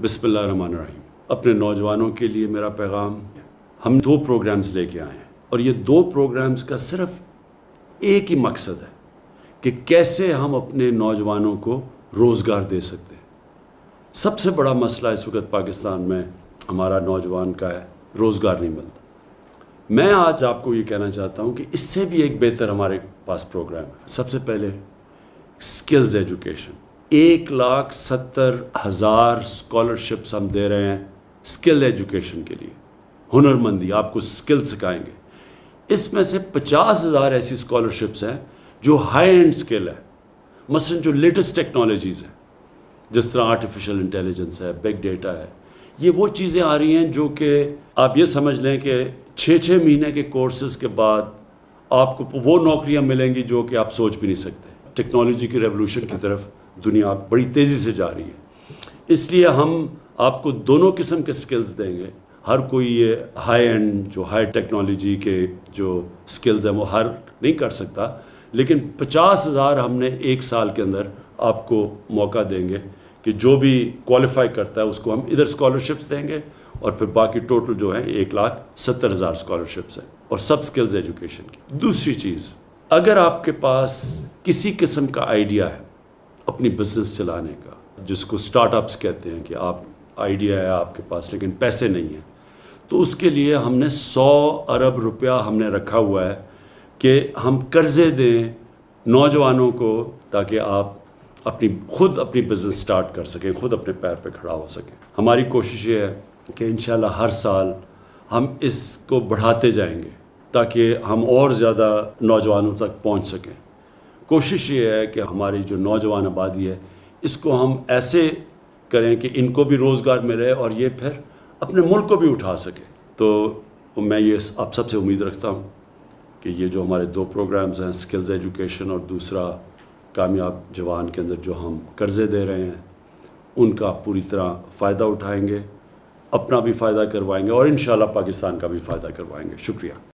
बिस्मिल्लाहिर्रहमानिर्रहीम। अपने नौजवानों के लिए मेरा पैगाम, हम 2 प्रोग्राम्स लेके आए हैं और ये 2 प्रोग्राम्स का सिर्फ एक ही मकसद है कि कैसे हम अपने नौजवानों को रोज़गार दे सकते हैं। सबसे बड़ा मसला इस वक्त पाकिस्तान में हमारा नौजवान का है, रोज़गार नहीं मिलता। मैं आज आपको ये कहना चाहता हूँ कि इससे भी एक बेहतर हमारे पास प्रोग्राम है। सबसे पहले स्किल्स एजुकेशन, 1,70,000 स्कॉलरशिप्स हम दे रहे हैं स्किल एजुकेशन के लिए। हुनरमंदी, आपको स्किल सिखाएंगे। इसमें से 50,000 ऐसी स्कॉलरशिप्स हैं जो हाई एंड स्किल है, मसलन जो लेटेस्ट टेक्नोलॉजीज़ हैं, जिस तरह आर्टिफिशियल इंटेलिजेंस है, बिग डेटा है। ये वो चीज़ें आ रही हैं जो कि आप ये समझ लें कि 6 महीने के कोर्सेज़ के बाद आपको वो नौकरियां मिलेंगी जो कि आप सोच भी नहीं सकते। टेक्नोलॉजी की रेवोल्यूशन की तरफ दुनिया बड़ी तेज़ी से जा रही है, इसलिए हम आपको दोनों किस्म के स्किल्स देंगे। हर कोई ये हाई एंड जो हाई टेक्नोलॉजी के जो स्किल्स हैं वो हर नहीं कर सकता, लेकिन 50,000 हमने 1 साल के अंदर आपको मौका देंगे कि जो भी क्वालिफाई करता है उसको हम इधर स्कॉलरशिप्स देंगे और फिर बाकी टोटल जो है 1,70,000 स्कॉलरशिप्स हैं और सब स्किल्स एजुकेशन की। दूसरी चीज़, अगर आपके पास किसी किस्म का आइडिया है अपनी बिजनेस चलाने का, जिसको स्टार्टअप्स कहते हैं, कि आप आइडिया है आपके पास लेकिन पैसे नहीं हैं, तो उसके लिए हमने 100 अरब रुपया हमने रखा हुआ है कि हम कर्ज़े दें नौजवानों को, ताकि आप खुद अपनी बिज़नेस स्टार्ट कर सकें, खुद अपने पैर पे खड़ा हो सकें। हमारी कोशिश ये है कि इंशाल्लाह हर साल हम इसको बढ़ाते जाएंगे ताकि हम और ज़्यादा नौजवानों तक पहुंच सकें। कोशिश ये है कि हमारी जो नौजवान आबादी है इसको हम ऐसे करें कि इनको भी रोज़गार मिले और ये फिर अपने मुल्क को भी उठा सके। तो मैं ये आप सबसे उम्मीद रखता हूँ कि ये जो हमारे 2 प्रोग्राम्स हैं, स्किल्स एजुकेशन और दूसरा कामयाब जवान के अंदर जो हम कर्ज़े दे रहे हैं, उनका पूरी तरह फ़ायदा उठाएंगे, अपना भी फ़ायदा करवाएंगे और इंशाल्लाह पाकिस्तान का भी फ़ायदा करवाएंगे। शुक्रिया।